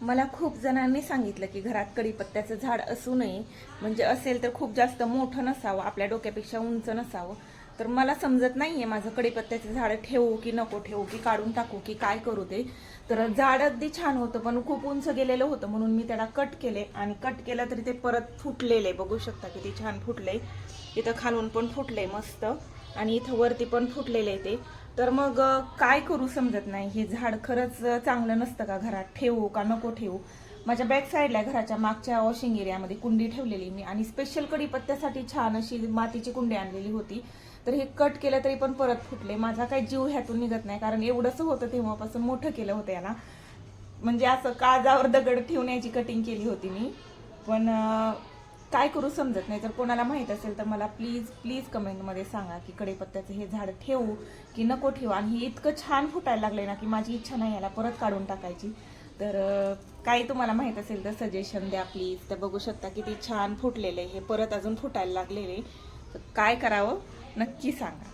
मला खूप जणांनी सांगितलं की घरात कढीपत्त्याचं झाड असू नये, म्हणजे असेल तर खूप जास्त मोठं नसावं, आपल्या डोक्यापेक्षा उंच नसावं. तर मला समजत नाहीये माझं कढीपत्त्याचं झाड ठेवू की नको ठेवू, की काढून टाकू की काय करू ते. तर झाड अगदी छान होतं, पण खूप उंच गेलेलं होतं, म्हणून मी त्याला कट केले. आणि कट केलं तरी ते परत फुटलेले, बघू शकता किती छान फुटले. इथं खालून पण फुटले मस्त, आणि इथं वरती पण फुटलेले ते. तर मग काय करू समजत नाही. हे झाड खरंच चांगलं नसतं का, घरात ठेवू का नको ठेवू. माझ्या बॅक साईडला घराच्या मागच्या वॉशिंग एरियामध्ये कुंडी ठेवलेली मी, आणि स्पेशल कढीपत्त्यासाठी छान अशी मातीची कुंडी आणलेली होती. तर हे कट केलं तरी पण परत फुटले. माझा काही जीव ह्यातून निघत नाही, कारण एवढंच होतं तेव्हापासून मोठं केलं होतं याला. म्हणजे असं काजावर दगड ठेवण्याची कटिंग केली होती मी. पण काय करू समजत नाही. जर कोणाला माहित असेल तर मला प्लीज प्लीज कमेंटमध्ये सांगा की कढीपत्त्याचं हे झाड ठेवू की नको ठेवू. आणि हे इतकं छान फुटायला लागले ना की माझी इच्छा नाही याला परत काढून टाकायची. तर काही तुम्हाला माहित असेल तर सजेशन द्या प्लीज. तर बघू शकता किती छान फुटलेले, हे परत अजून फुटायला लागलेले. तर काय करावं नक्की सांगा.